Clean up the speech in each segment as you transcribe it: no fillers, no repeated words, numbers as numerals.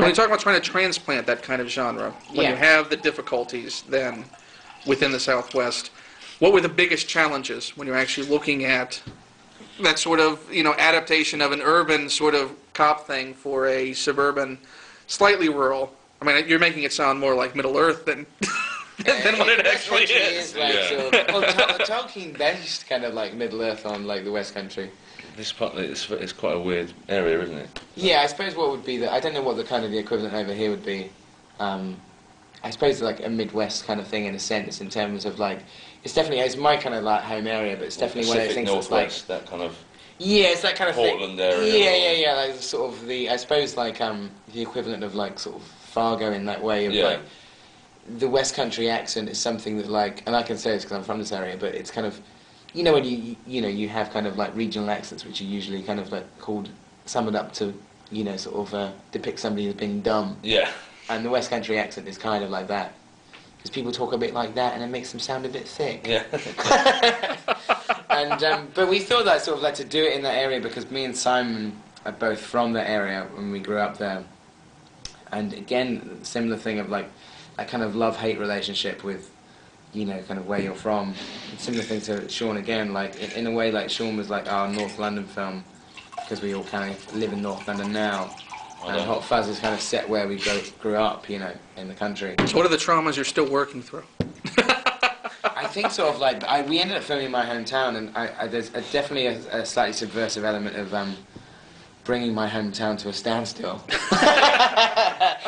So when you talk about trying to transplant that kind of genre, when you have the difficulties then within the Southwest, what were the biggest challenges when you're actually looking at that sort of, adaptation of an urban sort of cop thing for a suburban, slightly rural? I mean, you're making it sound more like Middle Earth than than what it actually is. Tolkien based kind of like Middle Earth on like the West Country. This part it's quite a weird area, isn't it? Yeah, I suppose what would be I don't know what the kind of the equivalent over here would be. I suppose like a Midwest kind of thing in a sense, in terms of like it's my kind of like home area, but it's definitely one of those things that's like that kind of it's that kind of Portland thing. area. Yeah, like sort of I suppose like the equivalent of like sort of Fargo in that way of like the West Country accent is something that like, and I can say this because I'm from this area, but it's kind of when you have kind of like regional accents which are usually kind of like summed up to sort of depict somebody as being dumb. Yeah. And the West Country accent is kind of like that. Because people talk a bit like that and it makes them sound a bit thick. Yeah. And but we thought that sort of like to do it in that area because me and Simon are both from that area when we grew up there. And again, similar thing of like a kind of love-hate relationship with, kind of where you're from. Similar thing to Sean again, like in a way like Sean was like our North London film because we all kind of live in North London now. And Hot Fuzz is kind of set where we grew up, in the country. So what are the traumas you're still working through? I think sort of like, we ended up filming in my hometown, and there's definitely a slightly subversive element of bringing my hometown to a standstill.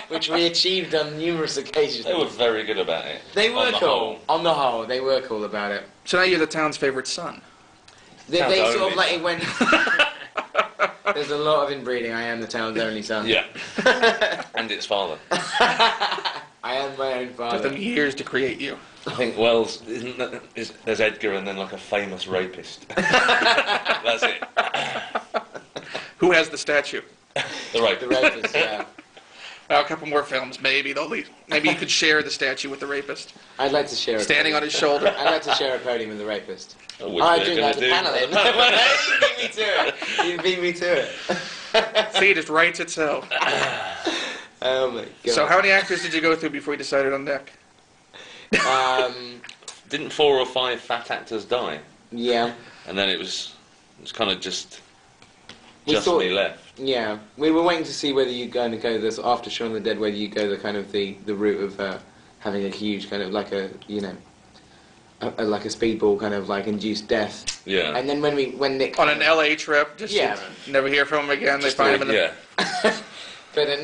Which we achieved on numerous occasions. They were very good about it. They were cool. On the whole, they were cool about it. So now you're the town's favorite son. They sort of like, it went... There's a lot of inbreeding. I am the town's only son. Yeah. And its father. I am my own father. Took them years to create you. I think Wells, there's Edgar and then like a famous rapist. That's it. Who has the statue? The rapist. The rapist, yeah. Well, a couple more films, maybe. Maybe you could share the statue with the rapist. I'd like to share it. Standing on his shoulder. I'd like to share a podium with the rapist. I do have the panel in. You beat me to it. You beat me to it. See, it just writes itself. Oh my god. So how many actors did you go through before you decided on Nick? Didn't 4 or 5 fat actors die? Yeah. And then it was kind of just me left. Yeah, we were waiting to see whether you're going to go this after Shaun of the Dead, whether you go the kind of the route of having a huge kind of like a like a speedball kind of like induced death. Yeah. And then when Nick on an LA trip, just never hear from him again. They find him in the But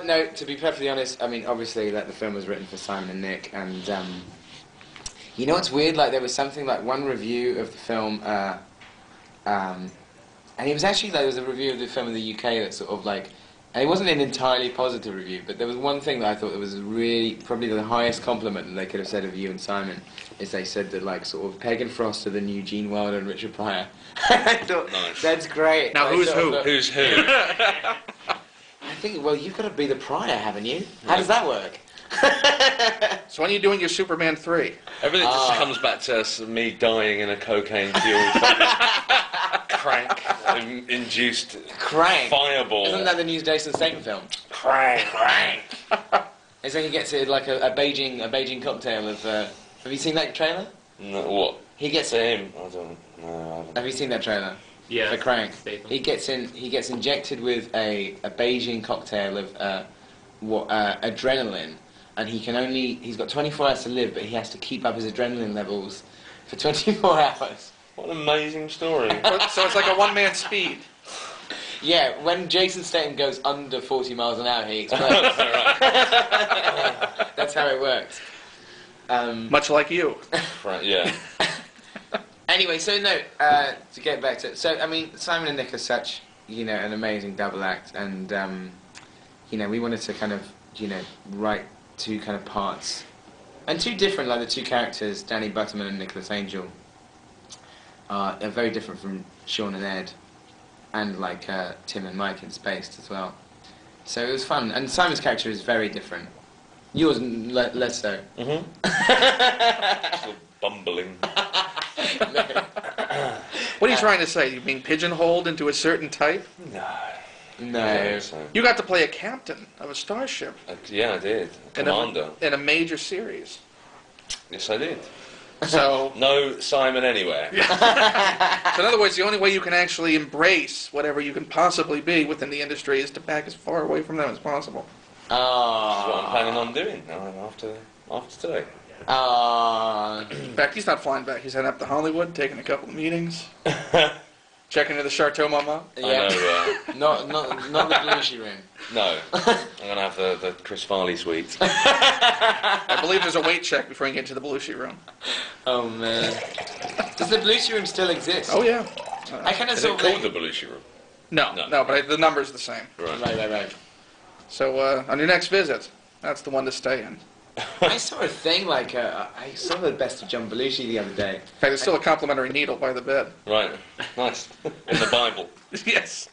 no. To be perfectly honest, I mean, obviously, like the film was written for Simon and Nick, and you know what's weird? Like there was something like one review of the film. And it was actually, there was a review of the film in the UK that sort of like, and it wasn't an entirely positive review, but there was one thing that I thought that was really, probably the highest compliment that they could have said of you and Simon, is they said that like sort of Peg and Frost are the new Gene Wilder and Richard Pryor. I thought, nice. That's great. Now who's who? Who's who? I think, well, you've got to be the Pryor, haven't you? How does that work? So when are you doing your Superman 3? Everything just comes back to me dying in a cocaine-fueled crank-induced fireball. Isn't that the new Jason Statham film? Crank. It's like he gets it like a Beijing cocktail of. Have you seen that trailer? No, what? He gets to him. I don't know. Have you seen that trailer? Yeah. For Crank. Statham. He gets injected with a Beijing cocktail of adrenaline. And he's got 24 hours to live, but he has to keep up his adrenaline levels for 24 hours. What an amazing story. So it's like a one-man speed. Yeah, when Jason Statham goes under 40 miles an hour, he explodes. That's how it works. Much like you. Right, yeah. Anyway, so no, to get back to it. So, I mean, Simon and Nick are such, an amazing double act. And, we wanted to kind of, write two kind of parts, and two different, like the two characters, Danny Butterman and Nicholas Angel, are very different from Sean and Ed, and like Tim and Mike in Spaced as well. So it was fun, and Simon's character is very different. Yours less so. Still bumbling. What are you trying to say? You being pigeonholed into a certain type? No. No. Yeah, so, You got to play a captain of a starship yeah, I did. in Commander. in a major series. Yes, I did. So, No Simon anywhere. so in other words, the only way you can actually embrace whatever you can possibly be within the industry is to back as far away from them as possible. That's what I'm planning on doing after today. In fact, he's not flying back. He's heading up to Hollywood, taking a couple of meetings, checking into the Chateau Mama. Yeah. I know, not the Belushi room. no. I'm going to have the Chris Farley suite. I believe there's a weight check before you get into the Belushi room. Oh man. Does the Belushi room still exist? Oh, yeah. I kind of Is it sort of called the Belushi room? No, No. but the number's the same. Right. So on your next visit, that's the one to stay in. I saw a thing like I saw the best of John Belushi the other day. In fact, there's still a complimentary needle by the bed. Right. Nice. In the Bible. Yes.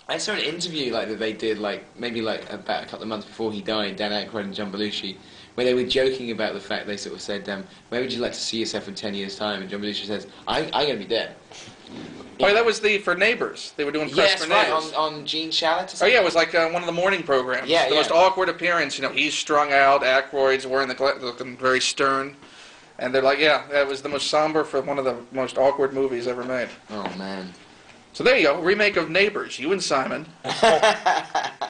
I saw an interview like that they did like maybe like about a couple of months before he died, Dan Aykroyd and John Belushi, where they were joking about the fact they sort of said, "Where would you like to see yourself in 10 years' time?" And John Belushi says, "I'm going to be dead." Oh, yeah, that was for Neighbours. They were doing press Yes, for right, Neighbours. on Gene Shalit or Oh something. yeah, it was like one of the morning programs. Yeah, the yeah. most awkward appearance. He's strung out. Aykroyd's wearing looking very stern, and they're like, yeah, that was the most somber for one of the most awkward movies ever made. Oh man. So there you go, remake of Neighbours. You and Simon